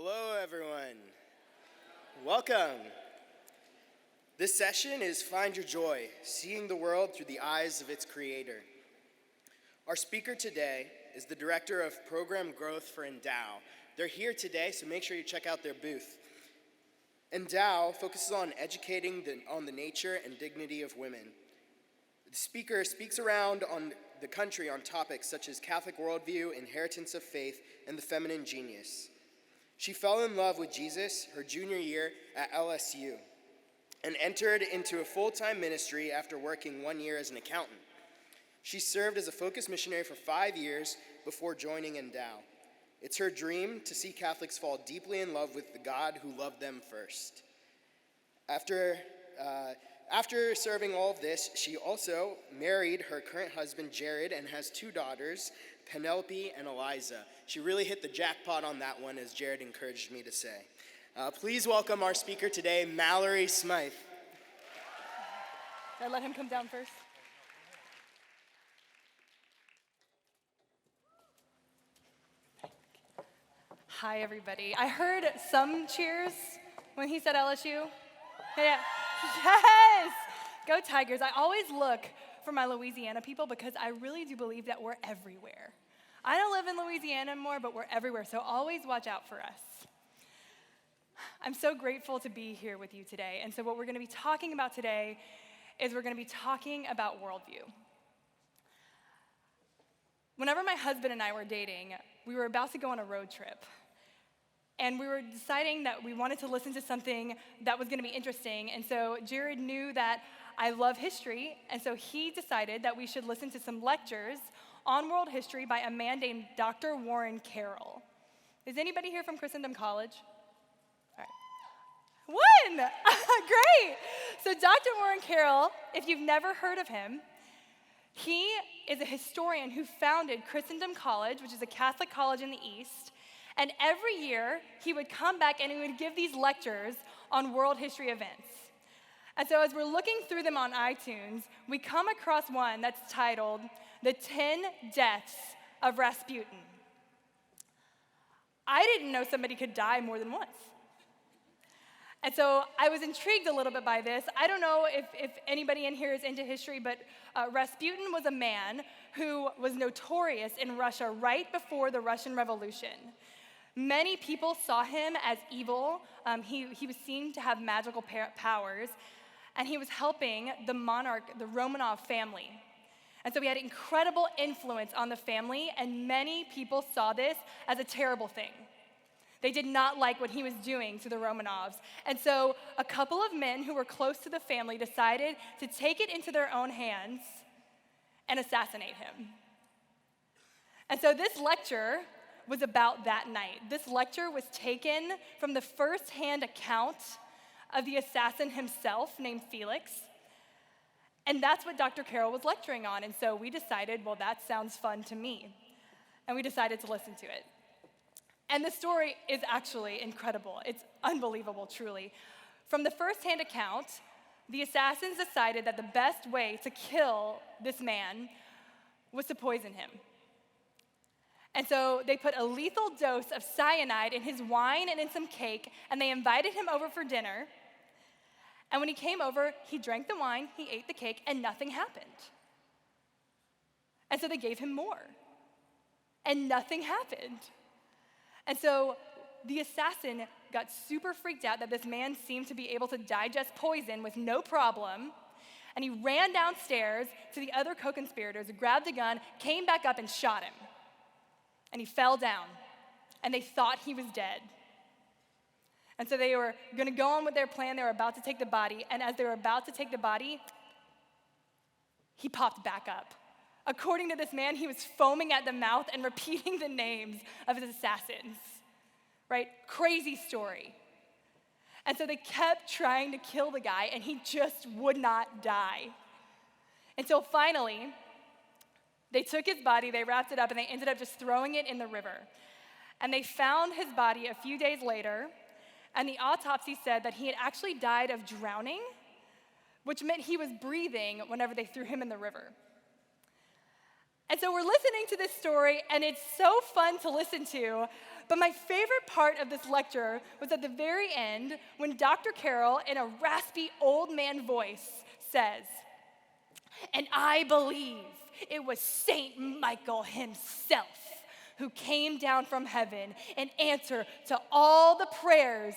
Hello, everyone. Welcome. This session is Find Your Joy, seeing the world through the eyes of its creator. Our speaker today is the Director of Program Growth for ENDOW. They're here today, so make sure you check out their booth. ENDOW focuses on educating on the nature and dignity of women. The speaker speaks around on the country on topics such as Catholic worldview, inheritance of faith, and the feminine genius. She fell in love with Jesus her junior year at LSU and entered into a full-time ministry after working 1 year as an accountant. She served as a focus missionary for 5 years before joining ENDOW. It's her dream to see Catholics fall deeply in love with the God who loved them first. After serving all of this, she also married her current husband, Jared, and has 2 daughters, Penelope and Eliza. She really hit the jackpot on that one, as Jared encouraged me to say. Please welcome our speaker today, Mallory Smyth. Did I let him come down first? Hi, everybody. I heard some cheers when he said LSU. Yeah. Yes! Go Tigers. I always look for my Louisiana people because I really do believe that we're everywhere. I don't live in Louisiana anymore, but we're everywhere, so always watch out for us. I'm so grateful to be here with you today, and so what we're going to be talking about today is we're going to be talking about worldview. Whenever my husband and I were dating, we were about to go on a road trip. And we were deciding that we wanted to listen to something that was going to be interesting. And so Jared knew that I love history, and so he decided that we should listen to some lectures on world history by a man named Dr. Warren Carroll. Is anybody here from Christendom College? All right. 1! Great! So Dr. Warren Carroll, if you've never heard of him, he is a historian who founded Christendom College, which is a Catholic college in the East. And every year, he would come back and he would give these lectures on world history events. And so as we're looking through them on iTunes, we come across one that's titled, The 10 Deaths of Rasputin. I didn't know somebody could die more than once. And so I was intrigued a little bit by this. I don't know if anybody in here is into history, but Rasputin was a man who was notorious in Russia right before the Russian Revolution. Many people saw him as evil. He was seen to have magical powers, and he was helping the monarch, the Romanov family. And so he had incredible influence on the family, and many people saw this as a terrible thing. They did not like what he was doing to the Romanovs. And so a couple of men who were close to the family decided to take it into their own hands and assassinate him. And so this lecture was about that night. This lecture was taken from the first-hand account of the assassin himself, named Felix. And that's what Dr. Carroll was lecturing on. And so we decided, well, that sounds fun to me. And we decided to listen to it. And the story is actually incredible. It's unbelievable, truly. From the first-hand account, the assassins decided that the best way to kill this man was to poison him. And so they put a lethal dose of cyanide in his wine and in some cake, and they invited him over for dinner. And when he came over, he drank the wine, he ate the cake, and nothing happened. And so they gave him more, and nothing happened. And so the assassin got super freaked out that this man seemed to be able to digest poison with no problem, and he ran downstairs to the other co-conspirators, grabbed a gun, came back up, and shot him. And he fell down, and they thought he was dead. And so they were going to go on with their plan. They were about to take the body, and as they were about to take the body, he popped back up. According to this man, he was foaming at the mouth and repeating the names of his assassins, right? Crazy story. And so they kept trying to kill the guy, and he just would not die. Until finally, they took his body, they wrapped it up, and they ended up just throwing it in the river. And they found his body a few days later, and the autopsy said that he had actually died of drowning, which meant he was breathing whenever they threw him in the river. And so we're listening to this story, and it's so fun to listen to But my favorite part of this lecture was at the very end when Dr. Carroll, in a raspy old man voice, says, "And I believe it was Saint Michael himself who came down from heaven in answer to all the prayers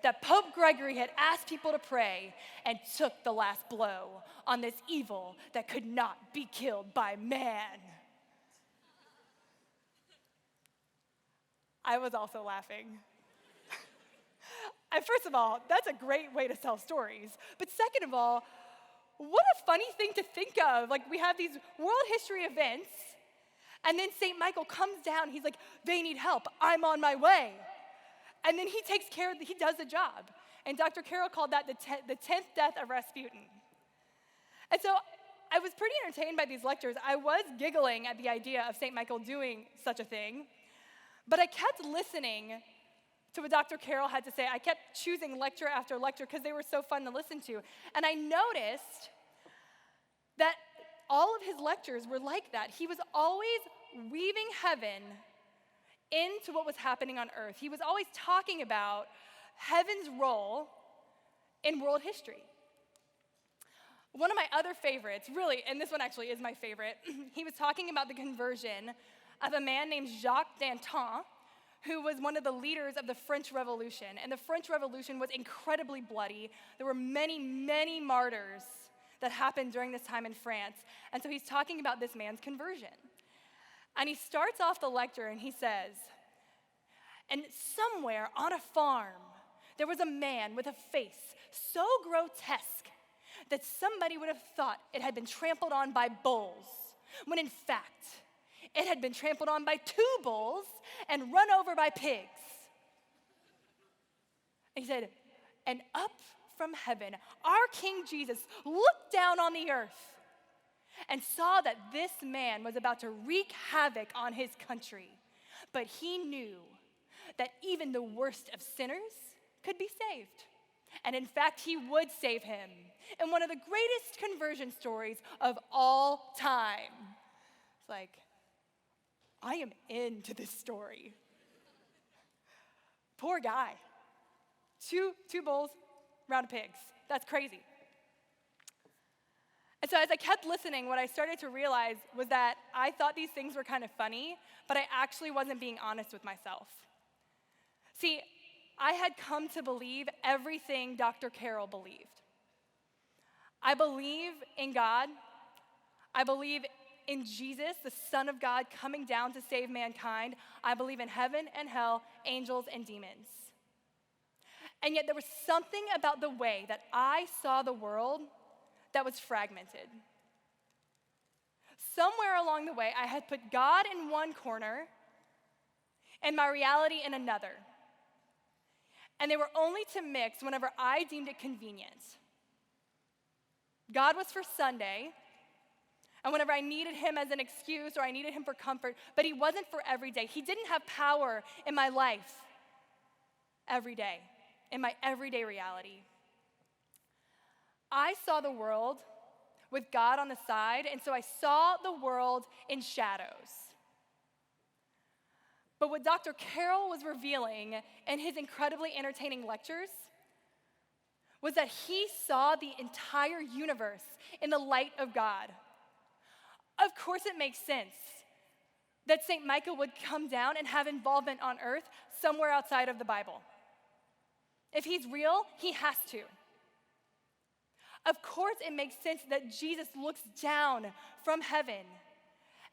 that Pope Gregory had asked people to pray and took the last blow on this evil that could not be killed by man." I was also laughing. And first of all, that's a great way to tell stories. But second of all, what a funny thing to think of. Like, we have these world history events, and then St. Michael comes down. He's like, "They need help. I'm on my way." And then he takes care of, he does the job. And Dr. Carroll called that the 10th death of Rasputin. And so I was pretty entertained by these lectures. I was giggling at the idea of St. Michael doing such a thing. But I kept listening to what Dr. Carroll had to say. I kept choosing lecture after lecture because they were so fun to listen to. And I noticed that all of his lectures were like that. He was always weaving heaven into what was happening on earth. He was always talking about heaven's role in world history. One of my other favorites, really, and this one actually is my favorite, he was talking about the conversion of a man named Jacques Danton, who was one of the leaders of the French Revolution. And the French Revolution was incredibly bloody. There were many, many martyrs that happened during this time in France. And so he's talking about this man's conversion. And he starts off the lecture and he says, "And somewhere on a farm, there was a man with a face so grotesque that somebody would have thought it had been trampled on by bulls, when in fact, it had been trampled on by 2 bulls and run over by pigs." And he said, "And up from heaven, our King Jesus looked down on the earth and saw that this man was about to wreak havoc on his country. But he knew that even the worst of sinners could be saved. And in fact, he would save him in one of the greatest conversion stories of all time." It's like, I am into this story. Poor guy. Two bulls, round of pigs. That's crazy. And so as I kept listening, what I started to realize was that I thought these things were kind of funny, but I actually wasn't being honest with myself. See, I had come to believe everything Dr. Carroll believed. I believe in God. I believe in Jesus, the Son of God, coming down to save mankind. I believe in heaven and hell, angels and demons. And yet there was something about the way that I saw the world that was fragmented. Somewhere along the way, I had put God in one corner and my reality in another. And they were only to mix whenever I deemed it convenient. God was for Sunday, and whenever I needed him as an excuse or I needed him for comfort, but he wasn't for every day. He didn't have power in my life every day, in my everyday reality. I saw the world with God on the side, and so I saw the world in shadows. But what Dr. Carroll was revealing in his incredibly entertaining lectures was that he saw the entire universe in the light of God. Of course it makes sense that St. Michael would come down and have involvement on earth somewhere outside of the Bible. If he's real, he has to. Of course it makes sense that Jesus looks down from heaven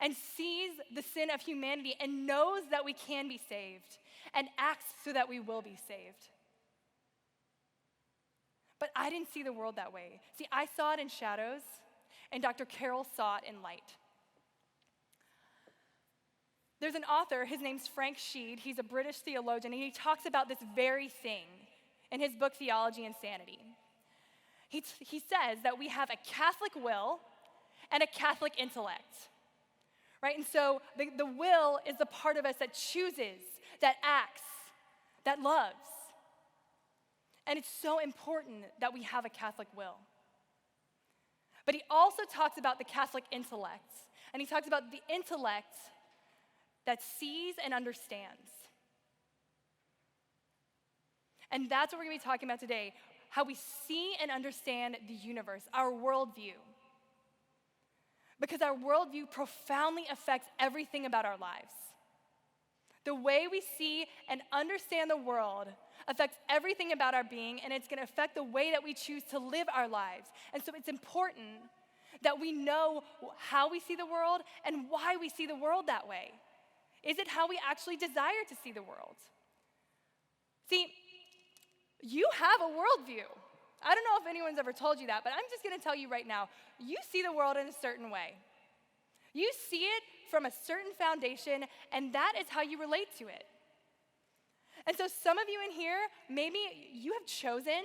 and sees the sin of humanity and knows that we can be saved and acts so that we will be saved. But I didn't see the world that way. See, I saw it in shadows, and Dr. Carroll saw it in light. There's an author, his name's Frank Sheed. He's a British theologian, and he talks about this very thing in his book, Theology and Sanity. He says that we have a Catholic will and a Catholic intellect, right? And so the will is the part of us that chooses, that acts, that loves. And it's so important that we have a Catholic will. But he also talks about the Catholic intellect, and he talks about the intellect that sees and understands. And that's what we're going to be talking about today, how we see and understand the universe, our worldview. Because our worldview profoundly affects everything about our lives. The way we see and understand the world affects everything about our being, and it's going to affect the way that we choose to live our lives. And so it's important that we know how we see the world and why we see the world that way. Is it how we actually desire to see the world? See, you have a worldview. I don't know if anyone's ever told you that, but I'm just going to tell you right now, you see the world in a certain way. You see it from a certain foundation, and that is how you relate to it. And so some of you in here, maybe you have chosen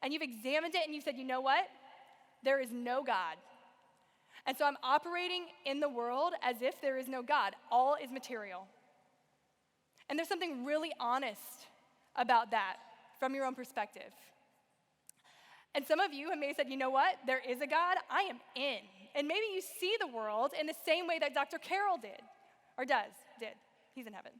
and you've examined it and you said, you know what? There is no God. And so I'm operating in the world as if there is no God. All is material. And there's something really honest about that from your own perspective. And some of you may have said, you know what? There is a God. I am in. And maybe you see the world in the same way that Dr. Carroll did, or did. He's in heaven.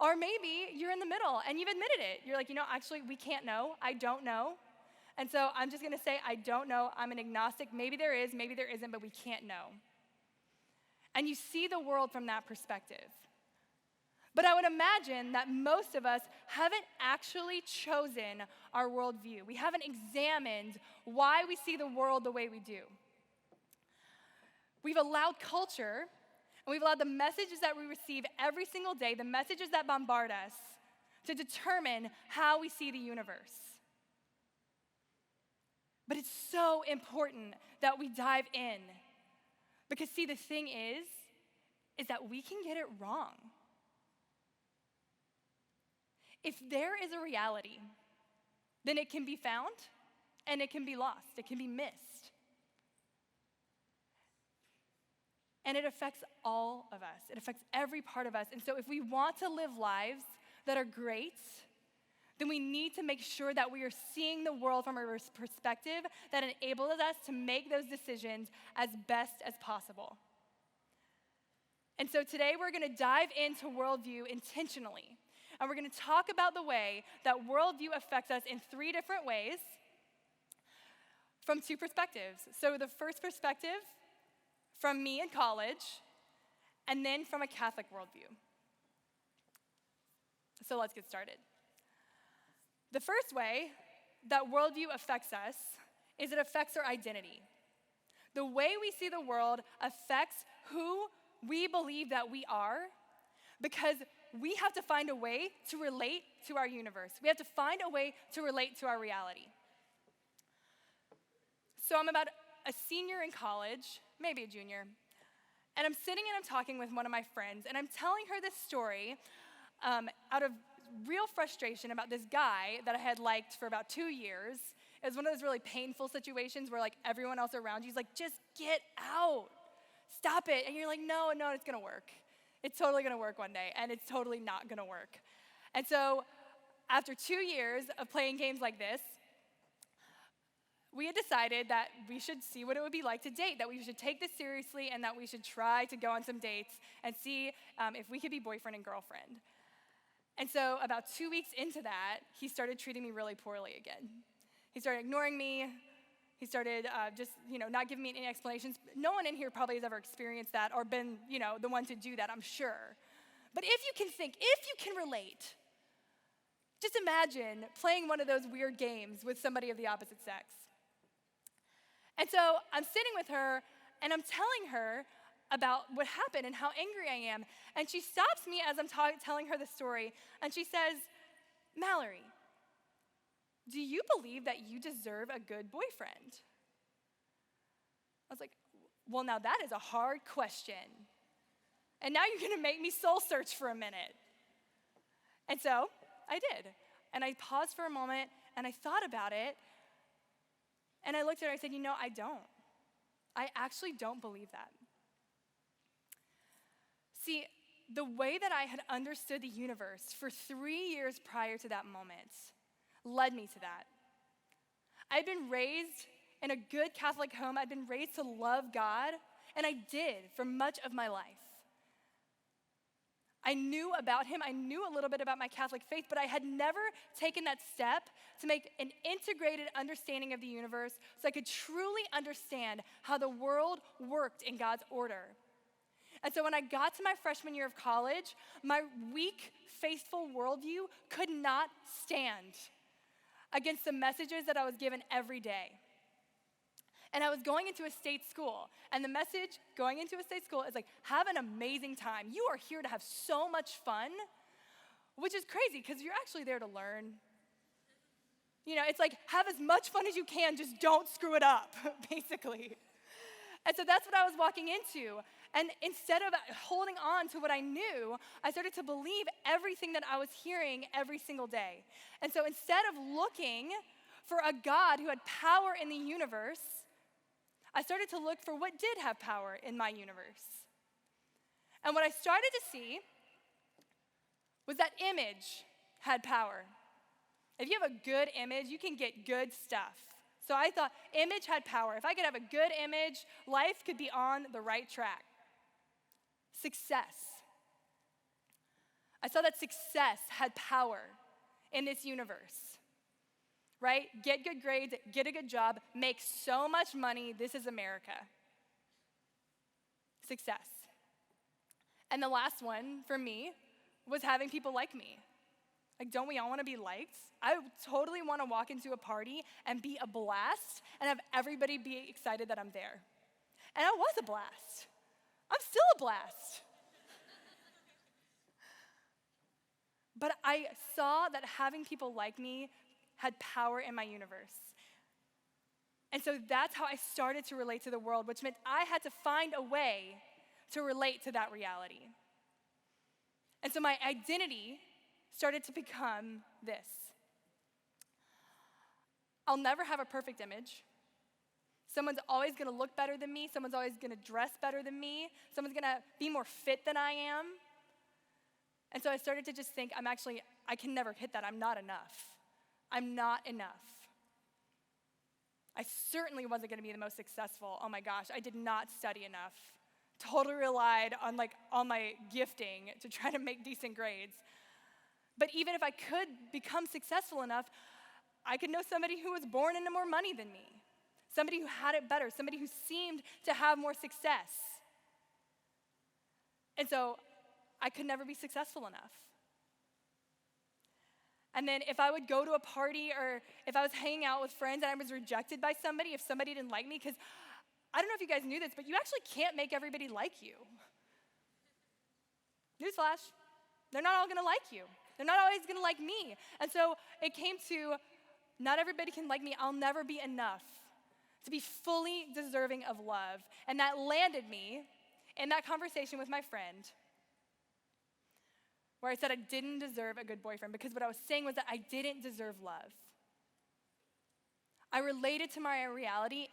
Or maybe you're in the middle and you've admitted it. You're like, actually, we can't know. I don't know. And so I'm just going to say, I don't know. I'm an agnostic. Maybe there is, maybe there isn't, but we can't know. And you see the world from that perspective. But I would imagine that most of us haven't actually chosen our worldview. We haven't examined why we see the world the way we do. We've allowed culture, and we've allowed the messages that we receive every single day, the messages that bombard us, to determine how we see the universe. But it's so important that we dive in. Because see, the thing is that we can get it wrong. If there is a reality, then it can be found and it can be lost, it can be missed. And it affects all of us. It affects every part of us. And so if we want to live lives that are great, then we need to make sure that we are seeing the world from a perspective that enables us to make those decisions as best as possible. And so today we're going to dive into worldview intentionally. And we're going to talk about the way that worldview affects us in 3 different ways from 2 perspectives. So the first perspective from me in college, and then from a Catholic worldview. So let's get started. The first way that worldview affects us is it affects our identity. The way we see the world affects who we believe that we are, because we have to find a way to relate to our universe. We have to find a way to relate to our reality. So I'm about a senior in college, maybe a junior, and I'm sitting and I'm talking with one of my friends, and I'm telling her this story out of real frustration about this guy that I had liked for about 2 years. It was one of those really painful situations where everyone else around you is like, just get out, stop it. And you're like, no, it's gonna work. It's totally gonna work one day, and it's totally not gonna work. And so after 2 years of playing games like this, we had decided that we should see what it would be like to date, that we should take this seriously, and that we should try to go on some dates and see if we could be boyfriend and girlfriend. And so about 2 weeks into that, he started treating me really poorly again. He started ignoring me. He started just, not giving me any explanations. No one in here probably has ever experienced that or been, the one to do that, I'm sure. But if you can relate, just imagine playing one of those weird games with somebody of the opposite sex. And so I'm sitting with her, and I'm telling her about what happened and how angry I am. And she stops me as I'm telling her the story, and she says, Mallory, do you believe that you deserve a good boyfriend? I was like, well, now that is a hard question. And now you're going to make me soul search for a minute. And so I did. And I paused for a moment, and I thought about it. And I looked at her and I said, I don't. I actually don't believe that. See, the way that I had understood the universe for 3 years prior to that moment led me to that. I'd been raised in a good Catholic home. I'd been raised to love God, and I did for much of my life. I knew about him. I knew a little bit about my Catholic faith, but I had never taken that step to make an integrated understanding of the universe so I could truly understand how the world worked in God's order. And so when I got to my freshman year of college, my weak, faithful worldview could not stand against the messages that I was given every day. And I was going into a state school, and the message going into a state school is like, have an amazing time. You are here to have so much fun, which is crazy because you're actually there to learn. You know, it's like, have as much fun as you can, just don't screw it up, basically. And so that's what I was walking into. And instead of holding on to what I knew, I started to believe everything that I was hearing every single day. And so instead of looking for a God who had power in the universe, I started to look for what did have power in my universe. And what I started to see was that image had power. If you have a good image, you can get good stuff. So I thought image had power. If I could have a good image, life could be on the right track. Success. I saw that success had power in this universe. Right? Get good grades, get a good job, make so much money. This is America. Success. And the last one for me was having people like me. Like, don't we all want to be liked? I totally want to walk into a party and be a blast and have everybody be excited that I'm there. And I was a blast. I'm still a blast. But I saw that having people like me had power in my universe. And so that's how I started to relate to the world, which meant I had to find a way to relate to that reality. And so my identity started to become this. I'll never have a perfect image. Someone's always gonna look better than me. Someone's always gonna dress better than me. Someone's gonna be more fit than I am. And so I started to just think, I can never hit that. I'm not enough. I'm not enough. I certainly wasn't gonna be the most successful. Oh my gosh, I did not study enough. Totally relied on my gifting to try to make decent grades. But even if I could become successful enough, I could know somebody who was born into more money than me. Somebody who had it better, somebody who seemed to have more success. And so I could never be successful enough. And then if I would go to a party or if I was hanging out with friends and I was rejected by somebody, if somebody didn't like me, because I don't know if you guys knew this, but you actually can't make everybody like you. Newsflash, they're not all gonna like you. They're not always gonna like me. And so it came to, not everybody can like me. I'll never be enough to be fully deserving of love. And that landed me in that conversation with my friend where I said I didn't deserve a good boyfriend because what I was saying was that I didn't deserve love. I related to my reality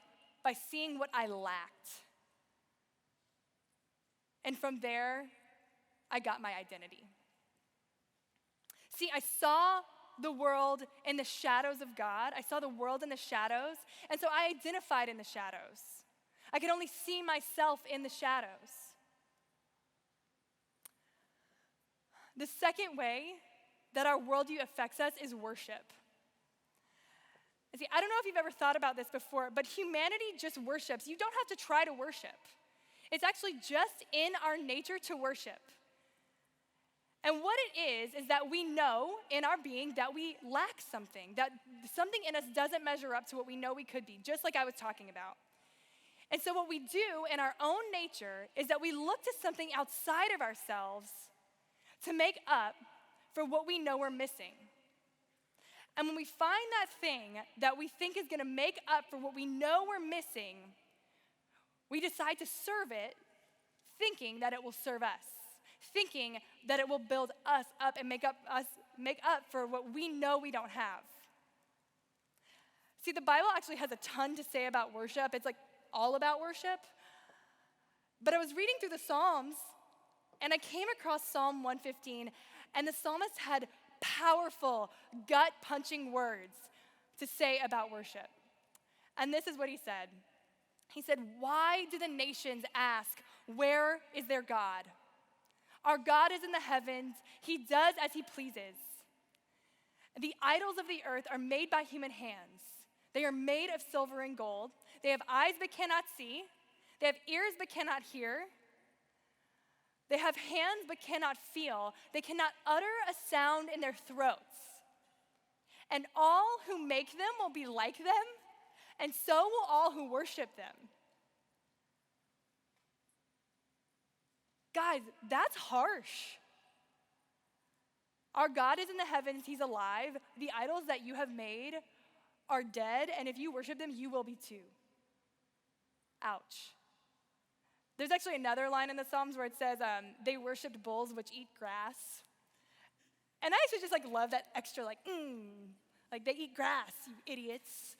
by seeing what I lacked. And from there, I got my identity. See, I saw the world in the shadows of God. I saw the world in the shadows, and so I identified in the shadows. I could only see myself in the shadows. The second way that our worldview affects us is worship. See, I don't know if you've ever thought about this before, but humanity just worships. You don't have to try to worship. It's actually just in our nature to worship. And what it is that we know in our being that we lack something, that something in us doesn't measure up to what we know we could be, just like I was talking about. And so what we do in our own nature is that we look to something outside of ourselves to make up for what we know we're missing. And when we find that thing that we think is gonna make up for what we know we're missing, we decide to serve it thinking that it will serve us, thinking that it will build us up and make up for what we know we don't have. See, the Bible actually has a ton to say about worship. It's all about worship. But I was reading through the Psalms, and I came across Psalm 115, and the psalmist had powerful, gut-punching words to say about worship. And this is what he said. He said, "Why do the nations ask, where is their God? Our God is in the heavens. He does as he pleases. The idols of the earth are made by human hands. They are made of silver and gold. They have eyes but cannot see. They have ears but cannot hear. They have hands but cannot feel. They cannot utter a sound in their throats. And all who make them will be like them, and so will all who worship them. Guys, that's harsh. Our God is in the heavens, he's alive. The idols that you have made are dead, and if you worship them, you will be too. Ouch. There's actually another line in the Psalms where it says, they worshiped bulls which eat grass. And I actually just love that extra like they eat grass, you idiots.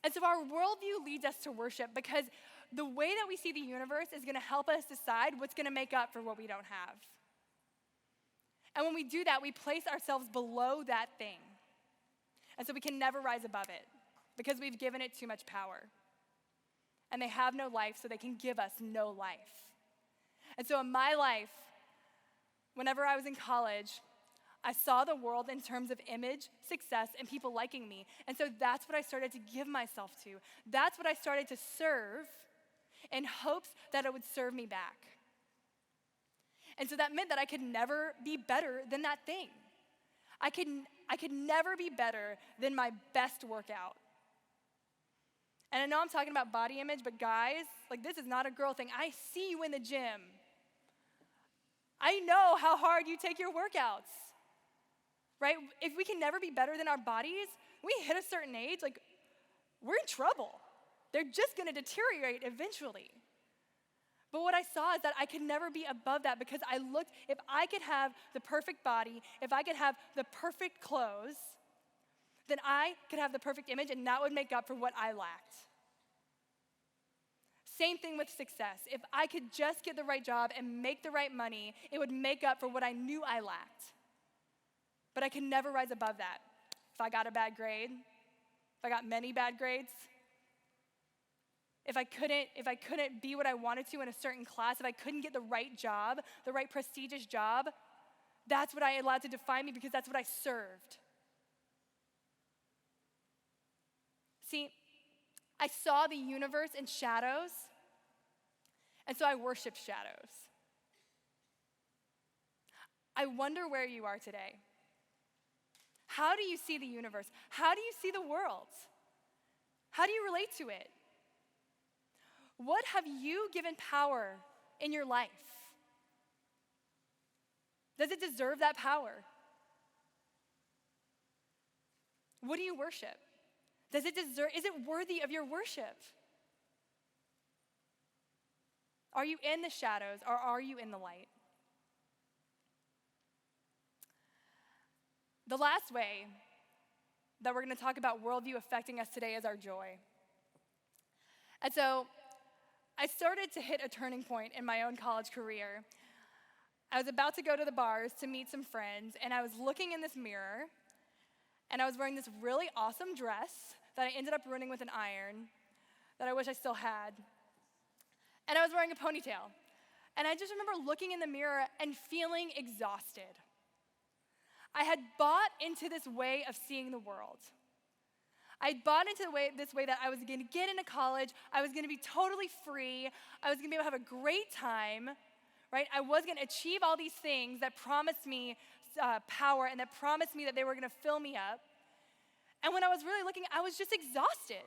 And so our worldview leads us to worship because the way that we see the universe is gonna help us decide what's gonna make up for what we don't have. And when we do that, we place ourselves below that thing. And so we can never rise above it because we've given it too much power. And they have no life, so they can give us no life. And so in my life, whenever I was in college, I saw the world in terms of image, success, and people liking me. And so that's what I started to give myself to. That's what I started to serve in hopes that it would serve me back. And so that meant that I could never be better than that thing. I could never be better than my best workout. And I know I'm talking about body image, but guys, this is not a girl thing. I see you in the gym. I know how hard you take your workouts, right? If we can never be better than our bodies, we hit a certain age, we're in trouble. They're just gonna deteriorate eventually. But what I saw is that I could never be above that because I looked, if I could have the perfect body, if I could have the perfect clothes, then I could have the perfect image and that would make up for what I lacked. Same thing with success. If I could just get the right job and make the right money, it would make up for what I knew I lacked. But I could never rise above that. If I got a bad grade, if I got many bad grades, if I couldn't be what I wanted to in a certain class, if I couldn't get the right job, the right prestigious job, that's what I allowed to define me because that's what I served. See, I saw the universe in shadows, and so I worshiped shadows. I wonder where you are today. How do you see the universe? How do you see the world? How do you relate to it? What have you given power in your life? Does it deserve that power? What do you worship? Is it worthy of your worship? Are you in the shadows or are you in the light? The last way that we're gonna talk about worldview affecting us today is our joy. And so I started to hit a turning point in my own college career. I was about to go to the bars to meet some friends, and I was looking in this mirror, and I was wearing this really awesome dress that I ended up ruining with an iron that I wish I still had. And I was wearing a ponytail. And I just remember looking in the mirror and feeling exhausted. I had bought into this way of seeing the world. I bought into this way that I was gonna get into college, I was gonna be totally free, I was gonna be able to have a great time, right? I was gonna achieve all these things that promised me power and that promised me that they were gonna fill me up. And when I was really looking, I was just exhausted.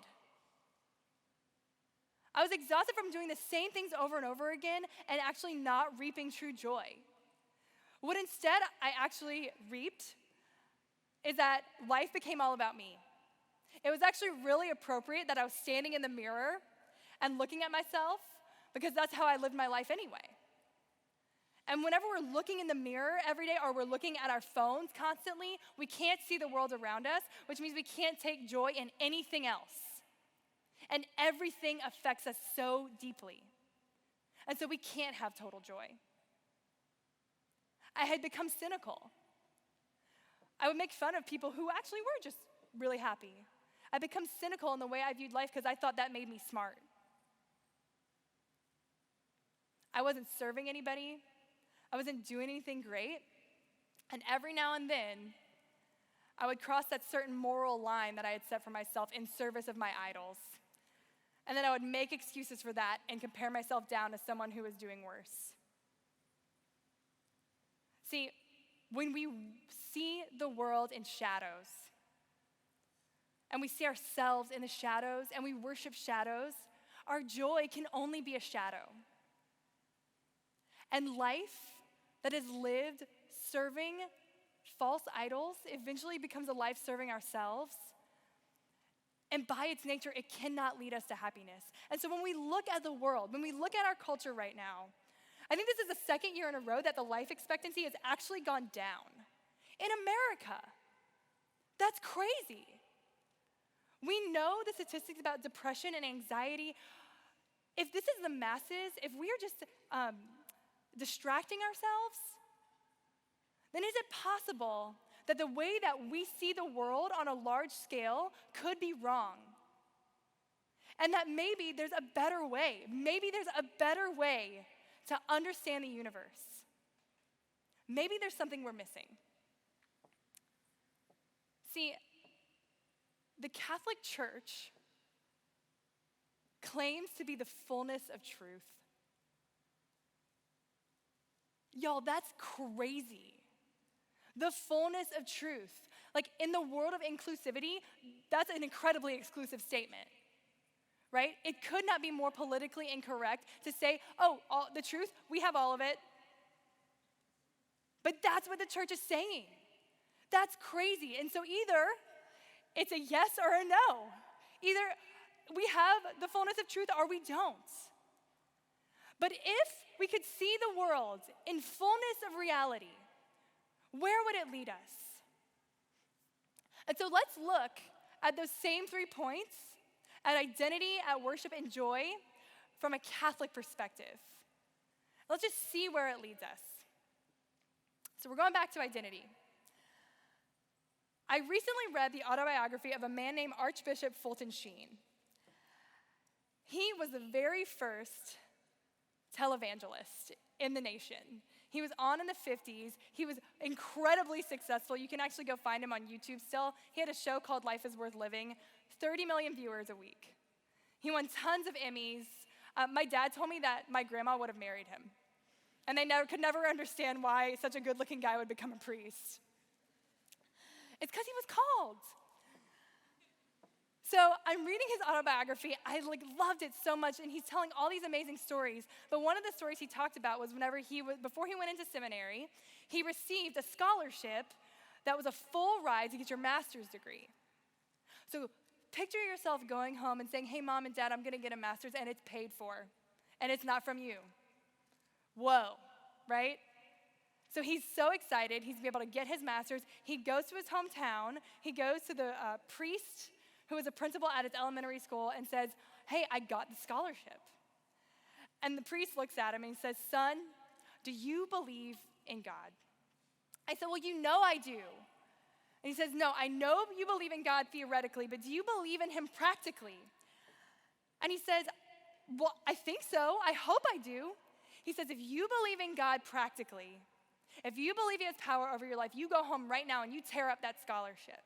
I was exhausted from doing the same things over and over again and actually not reaping true joy. What instead I actually reaped is that life became all about me. It was actually really appropriate that I was standing in the mirror and looking at myself because that's how I lived my life anyway. And whenever we're looking in the mirror every day or we're looking at our phones constantly, we can't see the world around us, which means we can't take joy in anything else. And everything affects us so deeply. And so we can't have total joy. I had become cynical. I would make fun of people who actually were just really happy. I become cynical in the way I viewed life because I thought that made me smart. I wasn't serving anybody. I wasn't doing anything great. And every now and then, I would cross that certain moral line that I had set for myself in service of my idols. And then I would make excuses for that and compare myself down to someone who was doing worse. See, when we see the world in shadows, and we see ourselves in the shadows, and we worship shadows, our joy can only be a shadow. And life that is lived serving false idols eventually becomes a life serving ourselves. And by its nature, it cannot lead us to happiness. And so when we look at the world, when we look at our culture right now, I think this is the second year in a row that the life expectancy has actually gone down. In America, that's crazy. We know the statistics about depression and anxiety. If this is the masses, if we are just distracting ourselves, then is it possible that the way that we see the world on a large scale could be wrong? And that maybe there's a better way. Maybe there's a better way to understand the universe. Maybe there's something we're missing. See, the Catholic Church claims to be the fullness of truth. Y'all, that's crazy. The fullness of truth. Like in the world of inclusivity, that's an incredibly exclusive statement, right? It could not be more politically incorrect to say, the truth, we have all of it. But that's what the church is saying. That's crazy. And so either it's a yes or a no. Either we have the fullness of truth or we don't. But if we could see the world in fullness of reality, where would it lead us? And so let's look at those same 3 points, at identity, at worship, and joy, from a Catholic perspective. Let's just see where it leads us. So we're going back to identity. I recently read the autobiography of a man named Archbishop Fulton Sheen. He was the very first televangelist in the nation. He was on in the 50s. He was incredibly successful. You can actually go find him on YouTube still. He had a show called Life is Worth Living, 30 million viewers a week. He won tons of Emmys. My dad told me that my grandma would have married him. And they could never understand why such a good-looking guy would become a priest. It's because he was called. So I'm reading his autobiography. I loved it so much, and he's telling all these amazing stories. But one of the stories he talked about was before he went into seminary, he received a scholarship that was a full ride to get your master's degree. So picture yourself going home and saying, "Hey, Mom and Dad, I'm going to get a master's, and it's paid for, and it's not from you." Whoa, right? So he's so excited. He's going to be able to get his master's. He goes to his hometown. He goes to the priest who was a principal at his elementary school and says, "Hey, I got the scholarship." And the priest looks at him and he says, "Son, do you believe in God?" I said, "Well, you know I do." And he says, "No, I know you believe in God theoretically, but do you believe in him practically?" And he says, "Well, I think so. I hope I do." He says, "If you believe in God practically, if you believe he has power over your life, you go home right now and you tear up that scholarship."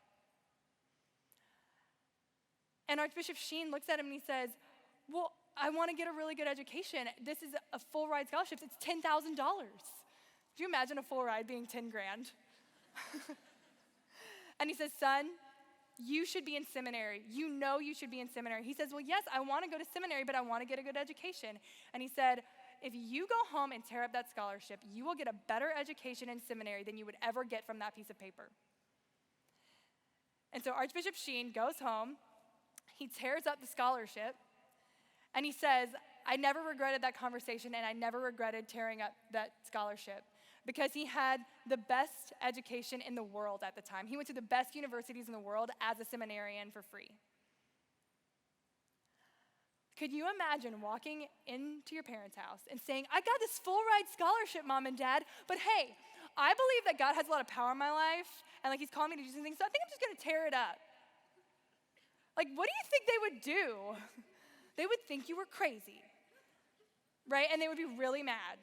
And Archbishop Sheen looks at him and he says, "Well, I want to get a really good education. This is a full ride scholarship. It's $10,000. Do you imagine a full ride being 10 grand? And he says, "Son, you should be in seminary. You know you should be in seminary." He says, "Well, yes, I want to go to seminary, but I want to get a good education." And he said, "If you go home and tear up that scholarship, you will get a better education in seminary than you would ever get from that piece of paper." And so Archbishop Sheen goes home. He tears up the scholarship, and he says, "I never regretted that conversation, and I never regretted tearing up that scholarship because he had the best education in the world at the time. He went to the best universities in the world as a seminarian for free." Could you imagine walking into your parents' house and saying, "I got this full ride scholarship, Mom and Dad, but hey, I believe that God has a lot of power in my life, and he's calling me to do some things, so I think I'm just gonna tear it up." What do you think they would do? They would think you were crazy. right? And they would be really mad.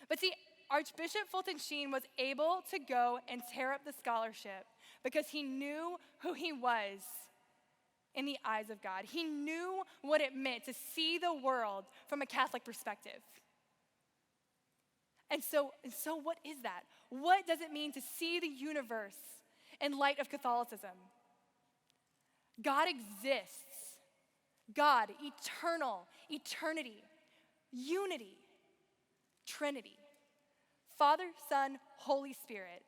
But see, Archbishop Fulton Sheen was able to go and tear up the scholarship because he knew who he was in the eyes of God. He knew what it meant to see the world from a Catholic perspective. And so what is that? What does it mean to see the universe in light of Catholicism? God exists. God, eternal, eternity, unity, Trinity. Father, Son, Holy Spirit.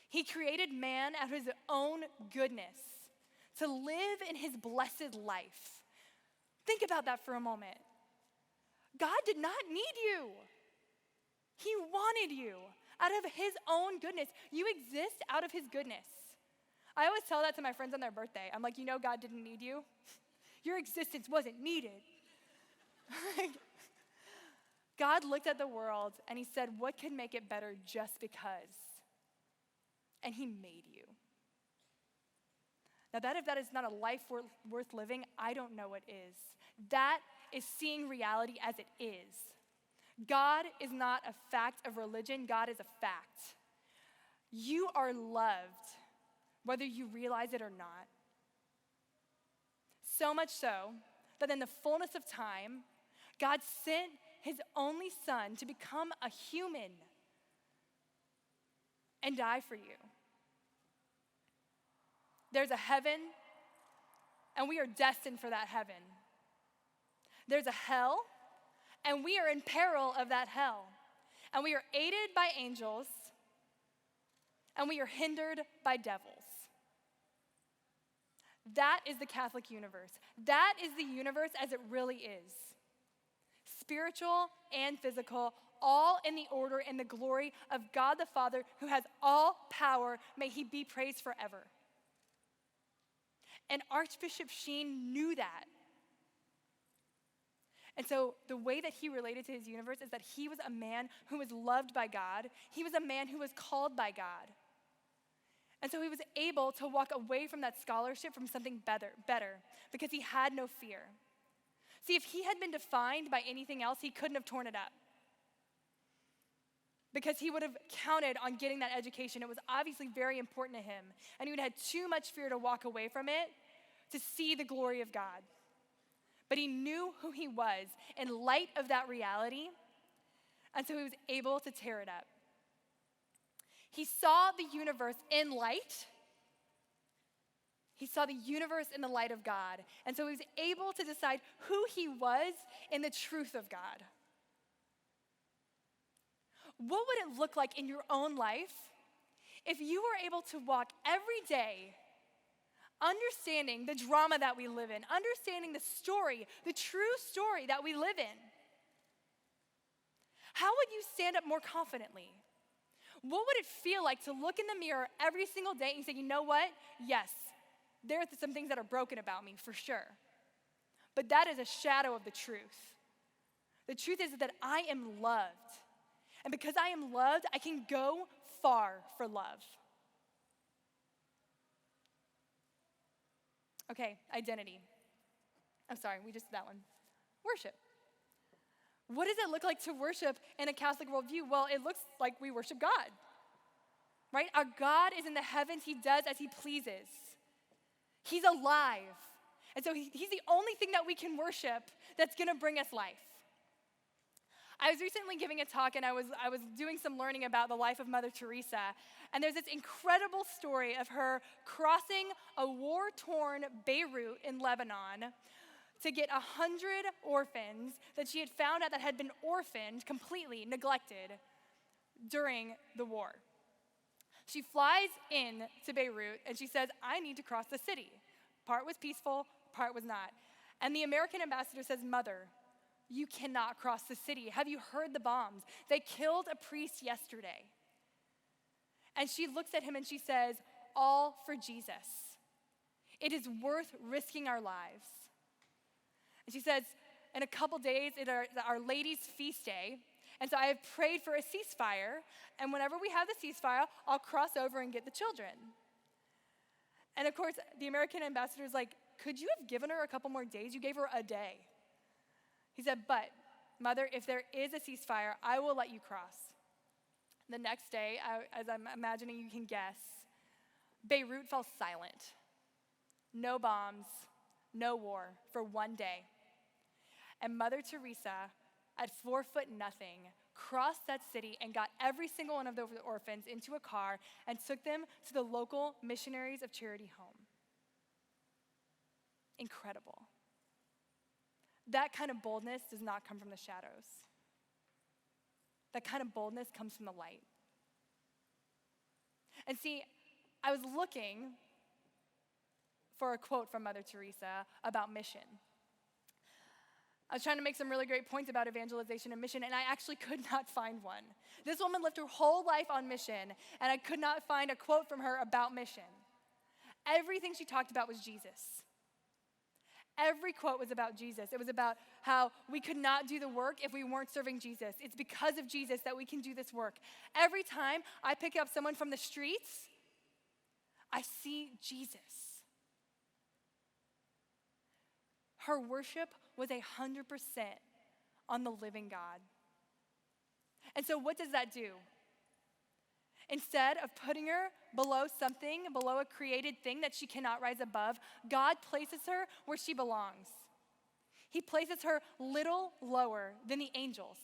He created man out of his own goodness to live in his blessed life. Think about that for a moment. God did not need you. He wanted you out of his own goodness. You exist out of his goodness. I always tell that to my friends on their birthday. I'm like, God didn't need you. Your existence wasn't needed. God looked at the world and he said, what could make it better just because? And he made you. Now if that is not a life worth living, I don't know what is. That is seeing reality as it is. God is not a fact of religion, God is a fact. You are loved, whether you realize it or not. So much so that in the fullness of time, God sent his only son to become a human and die for you. There's a heaven, and we are destined for that heaven. There's a hell, and we are in peril of that hell. And we are aided by angels, and we are hindered by devils. That is the Catholic universe. That is the universe as it really is. Spiritual and physical, all in the order and the glory of God the Father, who has all power. May he be praised forever. And Archbishop Sheen knew that. And so the way that he related to his universe is that he was a man who was loved by God. He was a man who was called by God. And so he was able to walk away from that scholarship from something better because he had no fear. See, if he had been defined by anything else, he couldn't have torn it up. Because he would have counted on getting that education. It was obviously very important to him. And he would have had too much fear to walk away from it to see the glory of God. But he knew who he was in light of that reality. And so he was able to tear it up. He saw the universe in light. He saw the universe in the light of God. And so he was able to decide who he was in the truth of God. What would it look like in your own life if you were able to walk every day understanding the drama that we live in, understanding the story, the true story that we live in? How would you stand up more confidently? What would it feel like to look in the mirror every single day and say, you know what? Yes, there are some things that are broken about me, for sure. But that is a shadow of the truth. The truth is that I am loved. And because I am loved, I can go far for love. Okay, identity. I'm sorry, we just did that one. Worship. What does it look like to worship in a Catholic worldview? Well, it looks like we worship God, right? Our God is in the heavens. He does as he pleases. He's alive. And so he's the only thing that we can worship that's going to bring us life. I was recently giving a talk, and I was doing some learning about the life of Mother Teresa, and there's this incredible story of her crossing a war-torn Beirut in Lebanon to get 100 orphans that she had found out that had been orphaned, completely neglected during the war. She flies in to Beirut, and she says, I need to cross the city. Part was peaceful, part was not. And the American ambassador says, Mother, you cannot cross the city. Have you heard the bombs? They killed a priest yesterday. And she looks at him and she says, all for Jesus. It is worth risking our lives. And she says, in a couple days, it's our Lady's feast day. And so I have prayed for a ceasefire. And whenever we have the ceasefire, I'll cross over and get the children. And of course, the American ambassador is like, could you have given her a couple more days? You gave her a day. He said, "But, Mother, if there is a ceasefire, I will let you cross." The next day, as I'm imagining you can guess, Beirut fell silent. No bombs, no war for one day. And Mother Teresa, at 4'0", crossed that city and got every single one of the orphans into a car and took them to the local Missionaries of Charity home. Incredible. That kind of boldness does not come from the shadows. That kind of boldness comes from the light. And see, I was looking for a quote from Mother Teresa about mission. I was trying to make some really great points about evangelization and mission, and I actually could not find one. This woman lived her whole life on mission, and I could not find a quote from her about mission. Everything she talked about was Jesus. Every quote was about Jesus. It was about how we could not do the work if we weren't serving Jesus. It's because of Jesus that we can do this work. Every time I pick up someone from the streets, I see Jesus. Her worship was 100% on the living God. And so what does that do? Instead of putting her below something, below a created thing that she cannot rise above, God places her where she belongs. He places her little lower than the angels.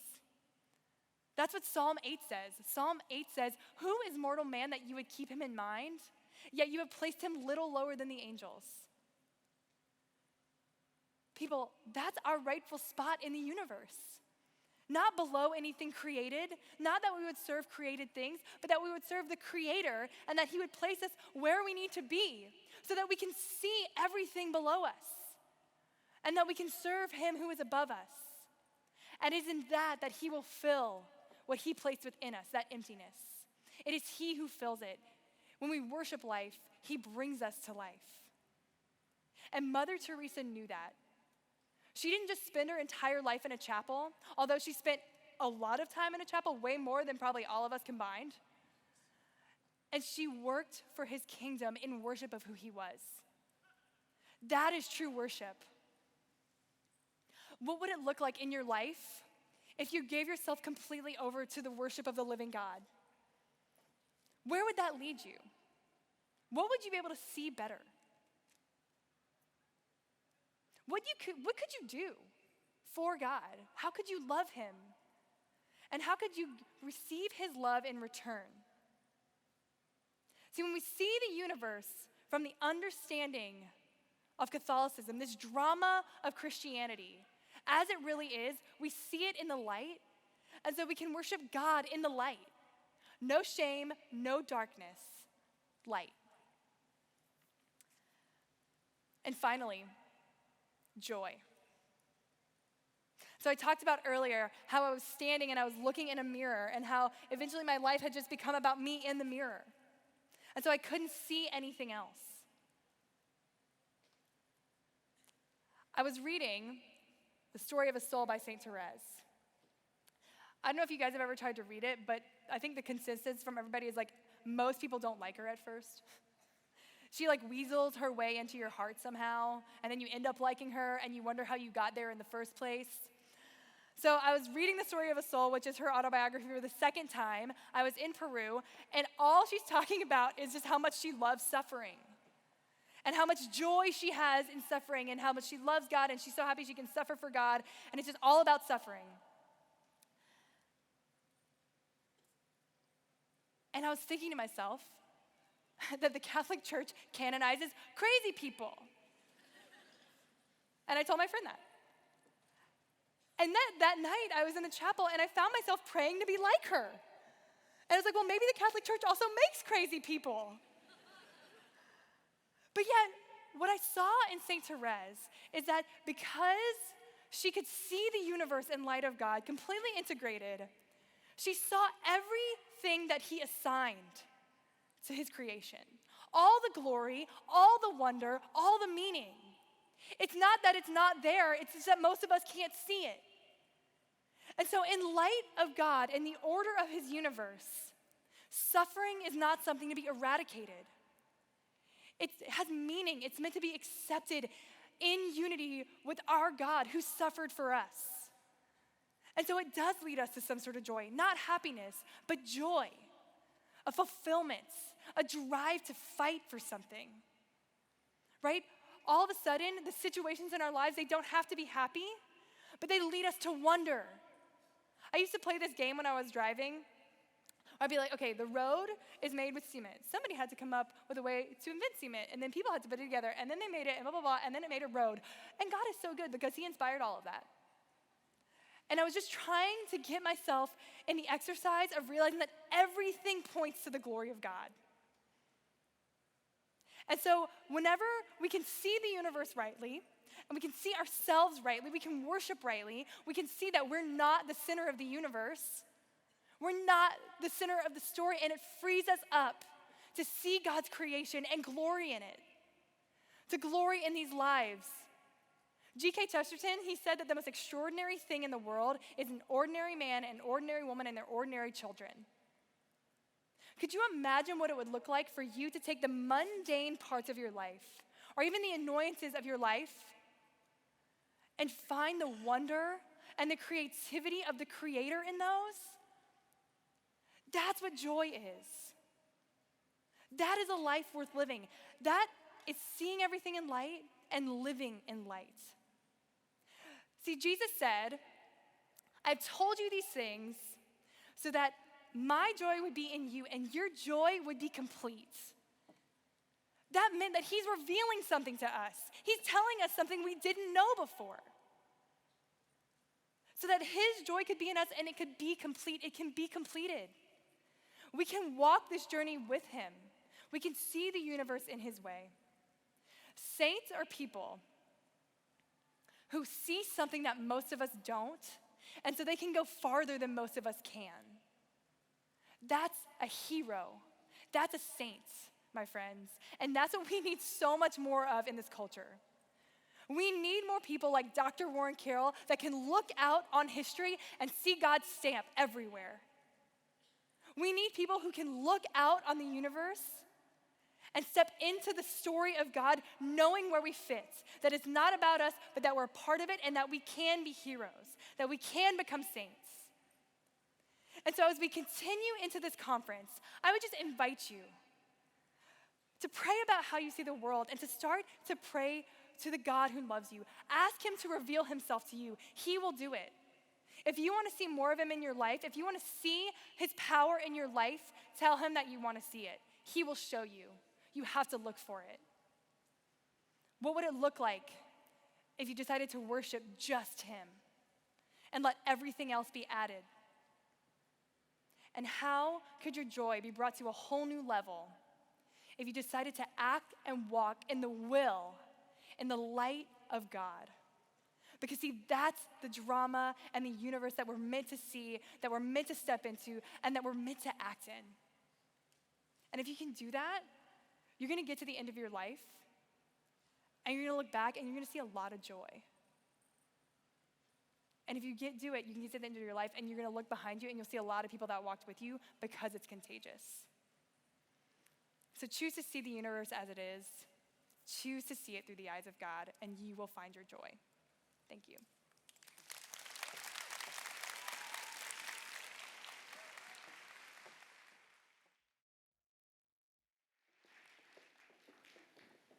That's what Psalm 8 says. Psalm 8 says, "Who is mortal man that you would keep him in mind? Yet you have placed him little lower than the angels." People, that's our rightful spot in the universe. Not below anything created, not that we would serve created things, but that we would serve the Creator and that He would place us where we need to be so that we can see everything below us and that we can serve Him who is above us. And it is in that He will fill what He placed within us, that emptiness. It is He who fills it. When we worship life, He brings us to life. And Mother Teresa knew that. She didn't just spend her entire life in a chapel, although she spent a lot of time in a chapel, way more than probably all of us combined. And she worked for His kingdom in worship of who He was. That is true worship. What would it look like in your life if you gave yourself completely over to the worship of the living God? Where would that lead you? What would you be able to see better? What could you do for God? How could you love Him? And how could you receive His love in return? See, when we see the universe from the understanding of Catholicism, this drama of Christianity, as it really is, we see it in the light, and so we can worship God in the light. No shame, no darkness, light. And finally, joy. So I talked about earlier how I was standing and I was looking in a mirror and how eventually my life had just become about me in the mirror. And so I couldn't see anything else. I was reading The Story of a Soul by St. Therese. I don't know if you guys have ever tried to read it, but I think the consensus from everybody is like most people don't like her at first. She like weasels her way into your heart somehow, and then you end up liking her, and you wonder how you got there in the first place. So I was reading The Story of a Soul, which is her autobiography, for the second time. I was in Peru, and all she's talking about is just how much she loves suffering, and how much joy she has in suffering, and how much she loves God, and she's so happy she can suffer for God, and it's just all about suffering. And I was thinking to myself, that the Catholic Church canonizes crazy people. And I told my friend that. And that night, I was in the chapel, and I found myself praying to be like her. And I was like, well, maybe the Catholic Church also makes crazy people. But yet, what I saw in St. Therese is that because she could see the universe in light of God, completely integrated, she saw everything that He assigned to His creation. All the glory, all the wonder, all the meaning. It's not that it's not there, it's just that most of us can't see it. And so in light of God and the order of His universe, suffering is not something to be eradicated. It has meaning. It's meant to be accepted in unity with our God who suffered for us. And so it does lead us to some sort of joy, not happiness, but joy, a fulfillment, a drive to fight for something, right? All of a sudden, the situations in our lives, they don't have to be happy, but they lead us to wonder. I used to play this game when I was driving. I'd be like, okay, the road is made with cement. Somebody had to come up with a way to invent cement, and then people had to put it together, and then they made it, and blah, blah, blah, and then it made a road. And God is so good because he inspired all of that. And I was just trying to get myself in the exercise of realizing that everything points to the glory of God. And so whenever we can see the universe rightly, and we can see ourselves rightly, we can worship rightly, we can see that we're not the center of the universe, we're not the center of the story, and it frees us up to see God's creation and glory in it, to glory in these lives. G.K. Chesterton, he said that the most extraordinary thing in the world is an ordinary man, an ordinary woman, and their ordinary children. Could you imagine what it would look like for you to take the mundane parts of your life, or even the annoyances of your life, and find the wonder and the creativity of the Creator in those? That's what joy is. That is a life worth living. That is seeing everything in light and living in light. See, Jesus said, I've told you these things so that my joy would be in you and your joy would be complete. That meant that he's revealing something to us. He's telling us something we didn't know before. So that his joy could be in us and it could be complete. It can be completed. We can walk this journey with him. We can see the universe in his way. Saints are people who see something that most of us don't, and so they can go farther than most of us can. That's a hero. That's a saint, my friends. And that's what we need so much more of in this culture. We need more people like Dr. Warren Carroll that can look out on history and see God's stamp everywhere. We need people who can look out on the universe and step into the story of God knowing where we fit, that it's not about us, but that we're a part of it and that we can be heroes, that we can become saints. And so as we continue into this conference, I would just invite you to pray about how you see the world and to start to pray to the God who loves you. Ask him to reveal himself to you. He will do it. If you want to see more of him in your life, if you want to see his power in your life, tell him that you want to see it. He will show you. You have to look for it. What would it look like if you decided to worship just him and let everything else be added? And how could your joy be brought to a whole new level if you decided to act and walk in the will, in the light of God? Because see, that's the drama and the universe that we're meant to see, that we're meant to step into, and that we're meant to act in. And if you can do that, you're gonna get to the end of your life, and you're gonna look back and you're gonna see a lot of joy. And if you do it, you can get to the end of your life and you're gonna look behind you and you'll see a lot of people that walked with you because it's contagious. So choose to see the universe as it is. Choose to see it through the eyes of God, and you will find your joy. Thank you.